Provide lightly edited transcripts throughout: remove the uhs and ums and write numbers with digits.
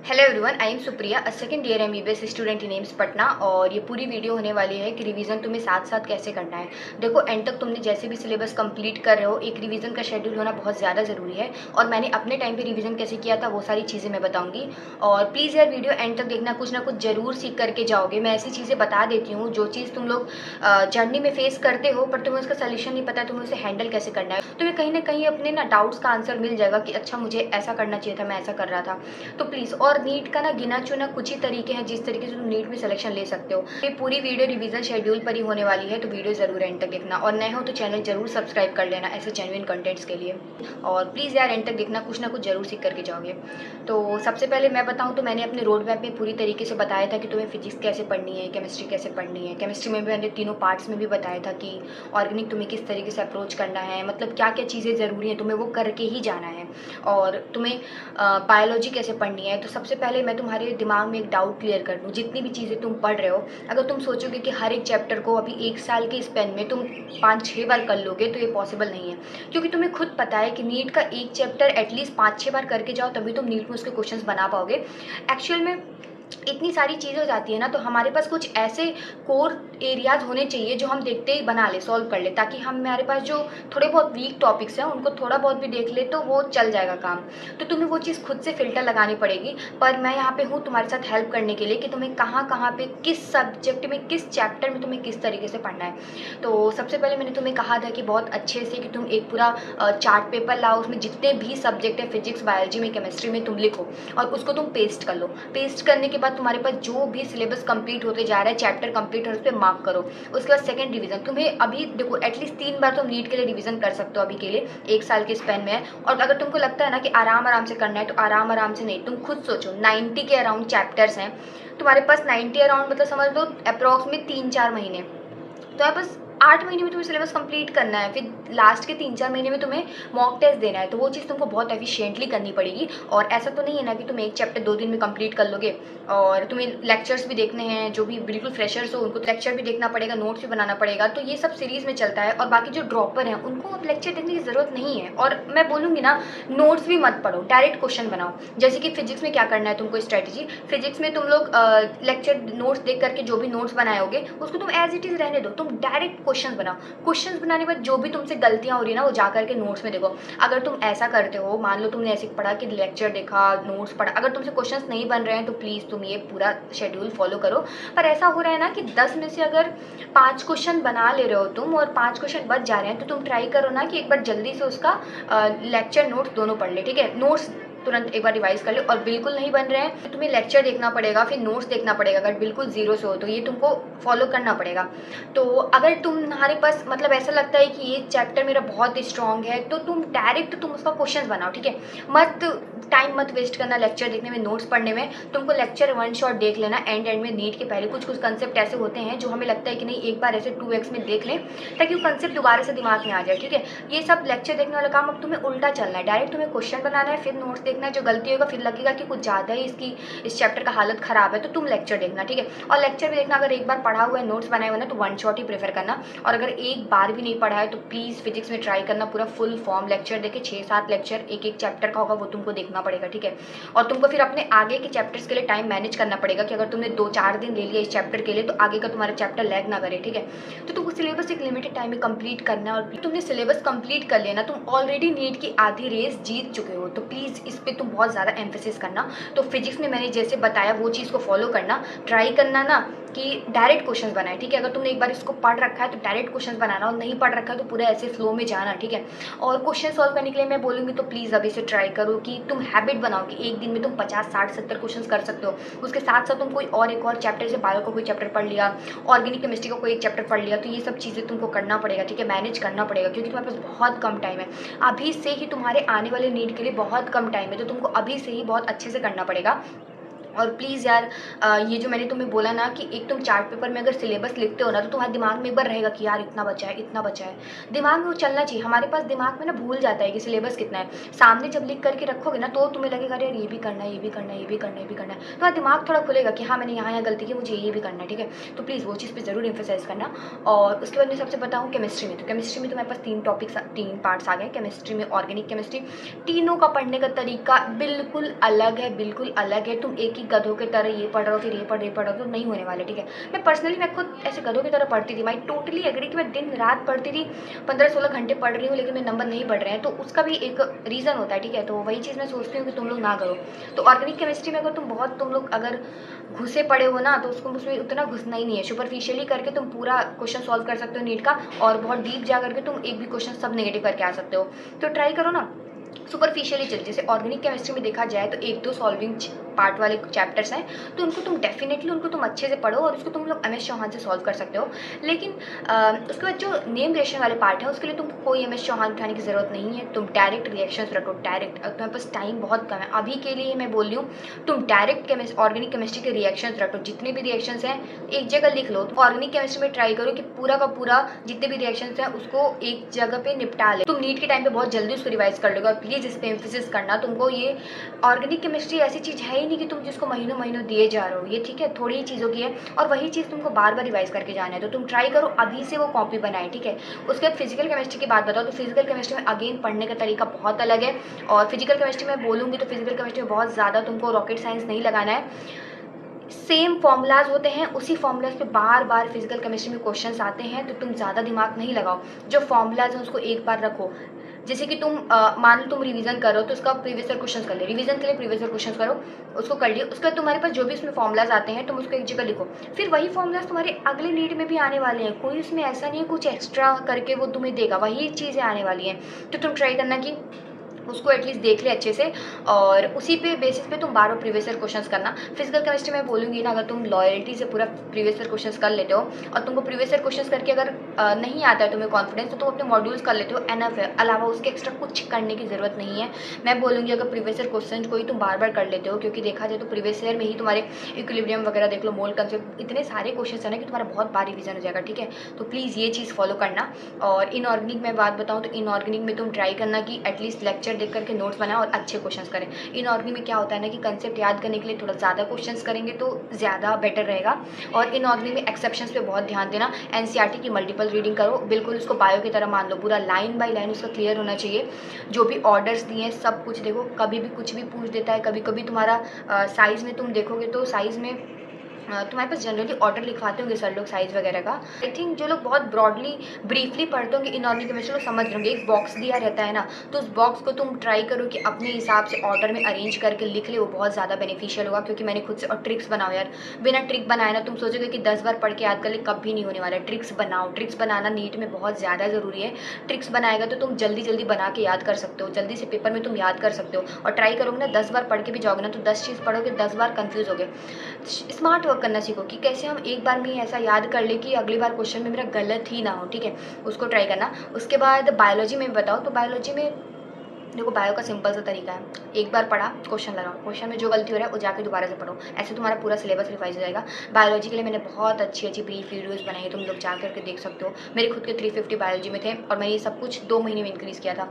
Hello everyone, I am Supriya, a second year MBBS student in AIIMS Patna. और ये पूरी video होने वाली है कि रिवीजन तुम्हें साथ साथ कैसे करना है। देखो, एंड तक तुमने जैसे भी सिलेबस कंप्लीट कर रहे हो, एक रिवीजन का शेड्यूल होना बहुत ज़्यादा ज़रूरी है। और मैंने अपने टाइम पे रिवीजन कैसे किया था वो सारी चीज़ें मैं बताऊंगी। और प्लीज़ यार वीडियो एंड तक देखना, कुछ ना कुछ ज़रूर सीख करके जाओगे। मैं ऐसी चीज़ें बता देती हूँ जो चीज़ तुम लोग जर्नी में फेस करते हो, पर तुम्हें उसका सोल्यूशन नहीं पता, तुम्हें उसे हैंडल कैसे करना है। तुम्हें कहीं ना कहीं अपने ना डाउट्स का आंसर मिल जाएगा कि अच्छा मुझे ऐसा करना चाहिए था, मैं ऐसा कर रहा था। तो प्लीज़, और नीट का ना गिना चुना कुछ ही तरीके हैं जिस तरीके से तुम नीट में सिलेक्शन ले सकते हो। ये पूरी वीडियो रिवीजन शेड्यूल पर ही होने वाली है, तो वीडियो जरूर एंड तक देखना। और नए हो तो चैनल जरूर सब्सक्राइब कर लेना ऐसे जेन्युइन कंटेंट्स के लिए। और प्लीज़ यार एंड तक देखना, कुछ ना कुछ जरूर सीख करके जाओगे। तो सबसे पहले मैं बताऊँ तो मैंने अपने रोड मैप में पूरी तरीके से बताया था कि तुम्हें फिजिक्स कैसे पढ़नी है, केमिस्ट्री कैसे पढ़नी है। केमिस्ट्री में भी मैंने तीनों पार्ट्स में भी बताया था कि ऑर्गेनिक तुम्हें किस तरीके से अप्रोच करना है, मतलब क्या क्या चीज़ें ज़रूरी हैं, तुम्हें वो करके ही जाना है। और तुम्हें बायोलॉजी कैसे पढ़नी है। तो सबसे पहले मैं तुम्हारे दिमाग में एक डाउट क्लियर कर दूँ। जितनी भी चीज़ें तुम पढ़ रहे हो, अगर तुम सोचोगे कि हर एक चैप्टर को अभी एक साल के स्पेन में तुम 5-6 बार कर लोगे, तो ये पॉसिबल नहीं है। क्योंकि तुम्हें खुद पता है कि नीट का एक चैप्टर एटलीस्ट 5-6 बार करके जाओ, तभी तुम नीट में उसके क्वेश्चंस बना पाओगे। एक्चुअल में इतनी सारी चीज़ें हो जाती है ना, तो हमारे पास कुछ ऐसे कोर एरियाज होने चाहिए जो हम देखते ही बना ले, सॉल्व कर ले, ताकि हमारे पास जो थोड़े बहुत वीक टॉपिक्स हैं उनको थोड़ा बहुत भी देख ले तो वो चल जाएगा काम। तो तुम्हें वो चीज़ खुद से फिल्टर लगानी पड़ेगी। पर मैं यहाँ पे हूँ तुम्हारे साथ हेल्प करने के लिए कि तुम्हें कहाँ कहाँ पे किस सब्जेक्ट में किस चैप्टर में तुम्हें किस तरीके से पढ़ना है। तो सबसे पहले मैंने तुम्हें कहा था कि बहुत अच्छे से कि तुम एक पूरा चार्ट पेपर लाओ, उसमें जितने भी सब्जेक्ट है फिजिक्स बायोलॉजी में केमिस्ट्री में तुम लिखो और उसको तुम पेस्ट कर लो। पेस्ट करने के बाद तुम्हारे पास जो भी सिलेबस कंप्लीट होते जा रहा है, चैप्टर कंप्लीट हो, उस पर मार्क करो। उसके बाद सेकंड रिवीजन तुम्हें अभी देखो एटलीस्ट 3 बार तुम नीट के लिए रिवीजन कर सकते हो अभी के लिए, एक साल के स्पेन में है। और अगर तुमको लगता है ना कि आराम आराम से करना है, तो आराम आराम से नहीं, तुम खुद सोचो 90 के अराउंड चैप्टर्स हैं तुम्हारे पास। 90 अराउंड मतलब समझ लो अप्रॉक्स में 3-4 महीने। तो आप बस 8 महीने में तुम्हें सिलेबस कंप्लीट करना है, फिर लास्ट के 3-4 महीने में तुम्हें मॉक टेस्ट देना है। तो वो चीज़ तुमको बहुत एफिशिएंटली करनी पड़ेगी। और ऐसा तो नहीं है ना कि तुम एक चैप्टर 2 दिन में कंप्लीट कर लोगे। और तुम्हें लेक्चर्स भी देखने हैं, जो भी बिल्कुल फ्रेशर्स हो उनको लेक्चर भी देखना पड़ेगा, नोट्स भी बनाना पड़ेगा। तो ये सब सीरीज़ में चलता है। और बाकी जो ड्रॉपर हैं उनको अब लेक्चर देखने की ज़रूरत नहीं है। और मैं बोलूँगी ना, नोट्स भी मत पढ़ो, डायरेक्ट क्वेश्चन बनाओ। जैसे कि फिजिक्स में क्या करना है तुमको स्ट्रैटेजी, फिजिक्स में तुम लोग लेक्चर नोट्स देख करके जो भी नोट्स बनाए होगे उसको तुम एज इट इज़ रहने दो, तुम डायरेक्ट क्वेश्चन बनाओ। क्वेश्चंस बनाने के बाद जो भी तुमसे गलतियां हो रही है ना, वो जा करके नोट्स में देखो। अगर तुम ऐसा करते हो, मान लो तुमने ऐसे पढ़ा कि लेक्चर देखा, नोट्स पढ़ा, अगर तुमसे क्वेश्चंस नहीं बन रहे हैं तो प्लीज़ तुम ये पूरा शेड्यूल फॉलो करो। पर ऐसा हो रहा है ना कि 10 में से अगर 5 क्वेश्चन बना ले रहे हो तुम और 5 क्वेश्चन बच जा रहे हैं, तो तुम ट्राई करो ना कि एक बार जल्दी से उसका लेक्चर नोट्स दोनों पढ़ ले। ठीक है, नोट्स तुरंत एक बार रिवाइज कर ले। और बिल्कुल नहीं बन रहे हैं तो तुम्हें लेक्चर देखना पड़ेगा, फिर नोट्स देखना पड़ेगा। अगर बिल्कुल जीरो से हो तो ये तुमको फॉलो करना पड़ेगा। तो अगर तुम्हारे पास मतलब ऐसा लगता है कि ये चैप्टर मेरा बहुत स्ट्रॉन्ग है, तो तुम डायरेक्ट तुम उसका क्वेश्चन बनाओ। ठीक है, मत टाइम मत वेस्ट करना लेक्चर देखने में, नोट्स पढ़ने में। तुमको लेक्चर वन शॉट देख लेना एंड में नीट के पहले। कुछ कुछ कंसेप्ट ऐसे होते हैं जो हमें लगता है कि नहीं, एक बार ऐसे 2x में देख लें ताकि वो कंसेप्ट दोबारा से दिमाग में आ जाए। ठीक है, ये सब लेक्चर देखने वाला काम अब तुम्हें उल्टा चलना है। डायरेक्ट तुम्हें क्वेश्चन बनाना है, फिर नोट्स देखना है। जो गलती होगा, फिर लगेगा कि कुछ ज़्यादा ही इस चैप्टर का हालत ख़राब है, तो तुम लेक्चर देखना। ठीक है, और लेक्चर भी देखना, अगर एक बार पढ़ा हुआ है, नोट्स बनाए हुए ना, तो वन शॉट ही प्रेफर करना। और अगर एक बार भी नहीं पढ़ा है तो प्लीज़ फिजिक्स में ट्राई करना पूरा फुल फॉर्म लेक्चर देखे। 6-7 लेक्चर एक एक चैप्टर का होगा, वो तुमको देखना पड़ेगा। ठीक है, और तुमको फिर अपने आगे के चैप्टर्स के लिए टाइम मैनेज करना पड़ेगा कि अगर तुमने 2-4 दिन ले लिया इस चैप्टर के लिए, तो आगे का तुम्हारा चैप्टर लैग ना करे। ठीक है, तो तुमको सिलेबस एक लिमिटेड टाइम में कंप्लीट करना है। और तुमने सिलेबस कंप्लीट कर लेना, तुम ऑलरेडी नीट की आधी रेस जीत चुके हो। तो प्लीज़ इस पर तुम बहुत ज़्यादा एम्फेसिस करना। तो फिजिक्स में मैंने जैसे बताया वो चीज़ को फॉलो करना, ट्राई करना ना कि डायरेक्ट क्वेश्चंस बनाए। ठीक है, अगर तुमने एक बार इसको पढ़ रखा है तो डायरेक्ट क्वेश्चंस बनाना, और नहीं पढ़ रखा है तो पूरा ऐसे फ्लो में जाना। ठीक है, और क्वेश्चन सॉल्व करने के लिए मैं बोलूँगी तो प्लीज़ अभी से ट्राई करो कि तुम हैबिट बनाओ कि एक दिन में तुम 50-60-70 क्वेश्चन कर सकते हो। उसके साथ साथ तुम कोई और एक और चैप्टर, से बायो का कोई चैप्टर पढ़ लिया, ऑर्गेनिक केमिस्ट्री का कोई एक चैप्टर पढ़ लिया। तो ये सब चीज़ें तुमको करना पड़ेगा। ठीक है, मैनेज करना पड़ेगा, क्योंकि तुम्हारे पास बहुत कम टाइम है। अभी से ही तुम्हारे आने वाले नीट के लिए बहुत कम टाइम है, तो तुमको अभी से ही बहुत अच्छे से करना पड़ेगा। और प्लीज़ यार ये जो मैंने तुम्हें बोला ना कि एक तुम चार्ट पेपर में अगर सिलेबस लिखते हो ना तो तुम्हारे दिमाग में एक बार रहेगा कि यार इतना बचा है, इतना बचा है। दिमाग में वो चलना चाहिए। हमारे पास दिमाग में ना भूल जाता है कि सिलेबस कितना है। सामने जब लिख करके रखोगे ना तो तुम्हें लगेगा अरे यार ये भी करना है, ये भी करना है, ये भी करना है, ये भी करना है। तुम्हारा दिमाग थोड़ा खुलेगा कि हाँ मैंने यहाँ गलती की, मुझे ये भी करना है, ठीक है। तो प्लीज़ वो चीज़ पर ज़रूर एम्फेसाइज़ करना। और उसके बाद मैं सबसे बताऊँ केमिस्ट्री में, तो केमिस्ट्री में तुम्हारे पास 3 टॉपिक्स 3 पार्ट्स आ गए केमिस्ट्री में, ऑर्गेनिक केमिस्ट्री। तीनों का पढ़ने का तरीका बिल्कुल अलग है, बिल्कुल अलग है। तुम एक ही गधों की तरह ये पढ़ रहे हो, फिर ये पढ़ रहे हो, तो नहीं होने वाले, ठीक है। मैं खुद ऐसे गधों की तरह पढ़ती थी। मैं टोटली एग्री कि मैं दिन रात पढ़ती थी, 15-16 घंटे पढ़ रही हूँ, लेकिन मेरे नंबर नहीं बढ़ रहे हैं, तो उसका भी एक रीज़न होता है, ठीक है। तो वही चीज़ मैं सोचती हूँ कि तुम लोग ना करो। तो ऑर्गेनिक केमिस्ट्री में अगर तुम लोग अगर घुसे पड़े हो ना, तो उसको उसमें उतना घुसना ही नहीं है। सुपरफिशियली करके तुम पूरा क्वेश्चन सॉल्व कर सकते हो नीट का, और बहुत डीप जा करके तुम एक भी क्वेश्चन सब नेगेटिव करके आ सकते हो। तो ट्राई करो ना सुपरफिशियली चल। जैसे ऑर्गेनिक केमिस्ट्री में देखा जाए तो 1-2 सॉल्विंग पार्ट वाले चैप्टर्स हैं, तो उनको तुम डेफिनेटली उनको तुम अच्छे से पढ़ो और उसको तुम लोग एम एस चौहान से सॉल्व कर सकते हो। लेकिन उसके बाद जो नेम रिएक्शन वाले पार्ट है उसके लिए तुमको कोई एम एस चौहान उठाने की ज़रूरत नहीं है। तुम डायरेक्ट रिएक्शंस रटो, डायरेक्ट। तुम्हारे पास टाइम बहुत कम है अभी के लिए, मैं बोल रही हूँ तुम डायरेक्ट ऑर्गेनिक केमिस्ट्री के रिएक्शंस रटो। जितने भी रिएक्शंस हैं एक जगह लिख लो। तो ऑर्गेनिक केमिस्ट्री में ट्राई करो कि पूरा का पूरा जितने भी रिएक्शंस हैं उसको एक जगह पे निपटा ले। तुम नीट के टाइम पे बहुत जल्दी उसको रिवाइज कर लोगे। और प्लीज़ इस पर एम्फेसिस करना, तुमको ये ऑर्गेनिक केमिस्ट्री ऐसी चीज़ है ही नहीं कि तुम जिसको महीनों महीनों दिए जा रहे हो। ये ठीक है, थोड़ी ही चीज़ों की है और वही चीज़ तुमको बार बार रिवाइज करके जाना है। तो तुम ट्राई करो अभी से वो कॉपी बनाए, ठीक है। उसके बाद फिजिकल केमिस्ट्री की बात बताओ, तो फिजिकल केमिस्ट्री में अगेन पढ़ने का तरीका बहुत अलग है। और फिजिकल केमिस्ट्री में बोलूँगी तो फिजिकल केमिस्ट्री में बहुत ज़्यादा तुमको रॉकेट साइंस नहीं लगाना है। सेम फॉर्मूलाज होते हैं, उसी फॉर्मूलाज पे बार बार फिजिकल केमिस्ट्री में क्वेश्चंस आते हैं, तो तुम ज़्यादा दिमाग नहीं लगाओ। जो फॉर्मूलाज हैं उसको एक बार रखो। जैसे कि तुम मान लो तुम रिवीजन करो तो उसका प्रीवियस ईयर क्वेश्चंस कर ले, रिवीजन के लिए प्रीवियस ईयर क्वेश्चंस करो, उसको कर लियो। उसके बाद तुम्हारे पास जो भी उसमें फॉर्मूलाज आते हैं तुम उसको एक जगह लिखो। फिर वही फॉर्मूलाज तुम्हारे अगले नीट में भी आने वाले हैं। कोई उसमें ऐसा नहीं है कुछ एक्स्ट्रा करके वो तुम्हें देगा, वही चीज़ें आने वाली हैं। तो तुम ट्राई करना कि उसको एटलीस्ट देख ले अच्छे से, और उसी पे बेसिस पे तुम बार प्रीवियस ईयर क्वेश्चंस करना। फिजिकल केमिस्ट्री में बोलूँगी ना, अगर तुम लॉयल्टी से पूरा प्रीवियस ईयर क्वेश्चंस कर लेते हो और तुमको प्रीवियस ईयर क्वेश्चंस करके अगर नहीं आता है तुम्हें कॉन्फिडेंस, तो तुम अपने मॉड्यूल्स कर लेते हो, एनफ है। अलावा उसके एक्स्ट्रा कुछ करने की ज़रूरत नहीं है। मैं बोलूँगी अगर प्रीवियस ईयर क्वेश्चन को ही तुम बार बार कर लेते हो, क्योंकि देखा जाए तो प्रीवियस ईयर में ही तुम्हारे इक्विलिब्रियम वगैरह देख लो, मोल कंसेप्ट, इतने सारे क्वेश्चन है ना कि तुम्हारा बहुत बार रिवीजन हो जाएगा, ठीक है। तो प्लीज़ ये चीज़ फॉलो करना। और इनऑर्गेनिक में बात बताऊँ तो इनऑर्गेनिक में तुम ट्राई करना कि एटलीस्ट लेक्चर देख करके नोट्स बनाओ और अच्छे क्वेश्चंस करें। इनऑर्गेनिक में क्या होता है ना कि कंसेप्ट याद करने के लिए थोड़ा ज़्यादा क्वेश्चंस करेंगे तो ज़्यादा बेटर रहेगा। और इनऑर्गेनिक में एक्सेप्शंस पे बहुत ध्यान देना। एनसीईआरटी की मल्टीपल रीडिंग करो, बिल्कुल उसको बायो की तरह मान लो, पूरा लाइन बाय लाइन उसका क्लियर होना चाहिए। जो भी ऑर्डर्स दिए हैं सब कुछ देखो, कभी भी कुछ भी पूछ देता है। कभी कभी तुम्हारा साइज़ में तुम देखोगे तो साइज़ में तुम्हारे पास जनरली ऑर्डर लिखवाते होंगे सर लोग साइज़ वगैरह का। आई थिंक जो लोग बहुत ब्रॉडली ब्रीफली पढ़ते होंगे इनऑर्गेनिक केमिस्ट्री लोग समझ रहे होंगे। एक बॉक्स दिया रहता है ना, तो उस बॉक्स को तुम ट्राई करो कि अपने हिसाब से ऑर्डर में अरेंज करके लिख ले, वो बहुत ज़्यादा बेनिफिशियल होगा। क्योंकि मैंने खुद से, और ट्रिक्स बनाओ यार, बिना ट्रिक बनाए ना तुम सोचोगे कि 10 बार पढ़ के याद कर ले, कभी नहीं होने वाला है। ट्रिक्स बनाओ, ट्रिक्स बनाना नीट में बहुत ज़्यादा ज़रूरी है। ट्रिक्स बनाएगा तो तुम जल्दी जल्दी बना के याद कर सकते हो, जल्दी से पेपर में तुम याद कर सकते हो। और ट्राई करोगे ना 10 बार पढ़ के भी जाओगे ना तो 10 चीज़ पढ़ोगे, 10 बार कन्फ्यूज़ होगे। स्मार्ट वर्क करना सीखो कि कैसे हम एक बार में ही ऐसा याद कर ले कि अगली बार क्वेश्चन में मेरा गलत ही ना हो, ठीक है। उसको ट्राई करना। उसके बाद बायोलॉजी में बताओ, तो बायोलॉजी में देखो बायो का सिंपल सा तरीका है, एक बार पढ़ा क्वेश्चन लगाओ, क्वेश्चन में जो गलती हो रहा है वो जाके दोबारा से पढ़ो, ऐसे तुम्हारा पूरा सिलेबस रिवाइज हो जाएगा। बायोलॉजी के लिए मैंने बहुत अच्छी अच्छी ब्रीफ वीडियोस बनाई है, तुम लोग जा करके देख सकते हो। मेरे खुद के 350 बायोलॉजी में थे और मैं ये सब कुछ 2 महीने में इंक्रीज़ किया था।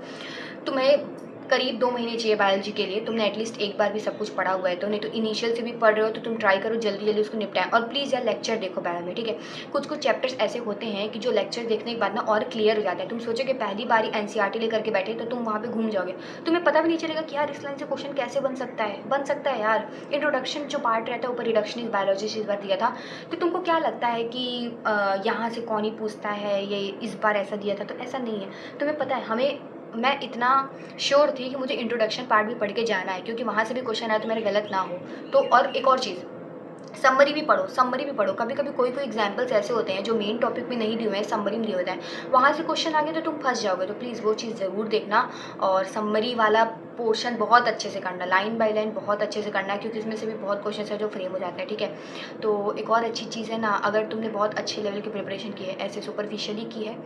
तुम्हें करीब 2 महीने चाहिए बायोलॉजी के लिए, तुमने एटलीस्ट एक बार भी सब कुछ पढ़ा हुआ है तो। नहीं तो इनिशियल से भी पढ़ रहे हो तो तुम ट्राई करो जल्दी जल्दी उसको निपटाएं। और प्लीज़ यार लेक्चर देखो बायो में, ठीक है। कुछ कुछ चैप्टर्स ऐसे होते हैं कि जो लेक्चर देखने के बाद ना और क्लियर हो जाता है। तुम सोचो कि पहली बार एनसीईआरटी लेकर के बैठे तो तुम वहाँ पे घूम जाओगे, तुम्हें पता भी नहीं चलेगा कि यार इस लाइन से क्वेश्चन कैसे बन सकता है यार। इंट्रोडक्शन जो पार्ट रहता है ऊपर, रिडक्शन इज बायोलॉजी से इस बार दिया था, तो तुमको क्या लगता है कि यहाँ से कौन ही पूछता है, ये इस बार ऐसा दिया था, तो ऐसा नहीं है। तुम्हें पता है मैं इतना श्योर थी कि मुझे इंट्रोडक्शन पार्ट भी पढ़ के जाना है, क्योंकि वहाँ से भी क्वेश्चन आया तो मेरा गलत ना हो। तो और एक और चीज़, समरी भी पढ़ो, समरी भी पढ़ो। कभी कभी कोई कोई एग्जाम्पल्स ऐसे होते हैं जो मेन टॉपिक में नहीं दिए हुए हैं, समरी में दिए होते हैं, वहाँ से क्वेश्चन आ गए तो तुम फंस जाओगे। तो प्लीज़ वो चीज़ ज़रूर देखना, और समरी वाला पोर्शन बहुत अच्छे से करना, लाइन बाय लाइन बहुत अच्छे से करना है, क्योंकि इसमें से भी बहुत क्वेश्चन है जो फ्रेम हो जाते हैं, ठीक है। तो एक और अच्छी चीज़ है ना, अगर तुमने बहुत अच्छे लेवल की प्रिपरेशन की है, ऐसे सुपरफिशियली की है,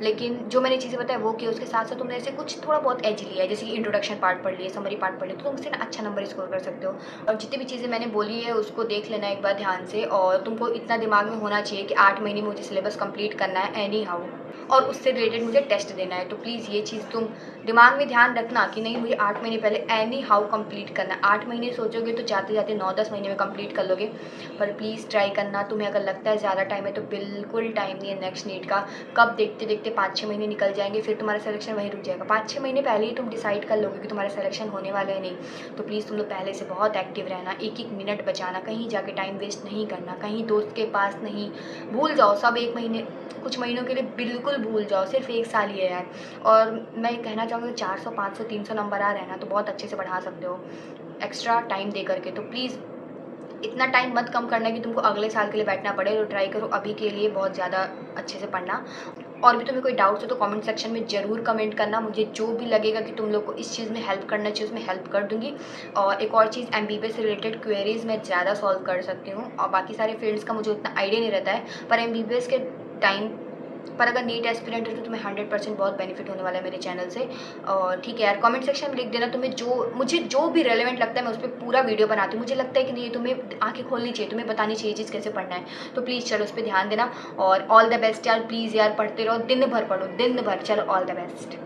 लेकिन जो मैंने चीज़ें बताया वो की, उसके साथ साथ तुमने ऐसे कुछ थोड़ा बहुत एज लिया है, जैसे कि इंट्रोडक्शन पार्ट पढ़ लिए, समरी पार्ट पढ़ लिए, तो तुम उससे ना अच्छा नंबर स्कोर कर सकते हो। और जितनी भी चीज़ें मैंने बोली है उसको देख लेना एक बार ध्यान से, और तुमको इतना दिमाग में होना चाहिए कि 8 महीने में मुझे सिलेबस कंप्लीट करना है एनी हाउ, और उससे रिलेटेड मुझे टेस्ट देना है। तो प्लीज़ ये चीज़ तुम दिमाग में ध्यान रखना कि नहीं, मुझे 8 महीने पहले एनी हाउ कंप्लीट करना है। 8 महीने सोचोगे तो जाते जाते 9-10 महीने में कंप्लीट कर लोगे, पर प्लीज़ ट्राई करना। तुम्हें अगर लगता है ज़्यादा टाइम है तो बिल्कुल टाइम नहीं है नेक्स्ट नीट का। कब देखते देखते 5-6 महीने निकल जाएंगे, फिर तुम्हारा सिलेक्शन वहीं रुक जाएगा। 5-6 महीने पहले ही तुम डिसाइड कर लोगे कि तुम्हारा सिलेक्शन होने वाला है नहीं। तो प्लीज़ तुम लोग पहले से बहुत एक्टिव रहना, एक एक मिनट बचाना, कहीं जाके टाइम वेस्ट नहीं करना, कहीं दोस्त के पास नहीं। भूल जाओ सब, एक महीने, कुछ महीनों के लिए बिल्कुल भूल जाओ, सिर्फ 1 साल ही है यार। और मैं कहना चाहूँगी 400, 500, 300 नंबर आ रहे हैं ना, तो बहुत अच्छे से पढ़ा सकते हो एक्स्ट्रा टाइम दे करके। तो प्लीज़ इतना टाइम मत कम करना कि तुमको अगले साल के लिए बैठना पड़े। तो ट्राई करो अभी के लिए बहुत ज़्यादा अच्छे से पढ़ना। और भी तुम्हें कोई डाउट्स हो तो कमेंट सेक्शन में ज़रूर कमेंट करना, मुझे जो भी लगेगा कि तुम लोग को इस चीज़ में हेल्प करना चाहिए उसमें हेल्प कर दूंगी। और एक और चीज़, एमबीबीएस से रिलेटेड क्वेरीज मैं ज़्यादा सॉल्व कर सकती हूँ, और बाकी सारे फील्ड्स का मुझे उतना आइडिया नहीं रहता है, पर एमबीबीएस के टाइम पर अगर नीट एस्पिरेंट है तो तुम्हें 100% बहुत बेनिफिट होने वाला है मेरे चैनल से। और ठीक है यार, कमेंट सेक्शन में लिख देना तुम्हें जो, मुझे जो भी रेलेवेंट लगता है मैं उस पर पूरा वीडियो बनाती हूँ। मुझे लगता है कि नहीं, तुम्हें आंखें खोलनी चाहिए, तुम्हें बतानी चाहिए चीज़ कैसे पढ़ना है। तो प्लीज़ चलो उस पर ध्यान देना, और ऑल द बेस्ट यार। प्लीज़ यार पढ़ते रहो, दिन भर पढ़ो, दिन भर। चलो ऑल द बेस्ट।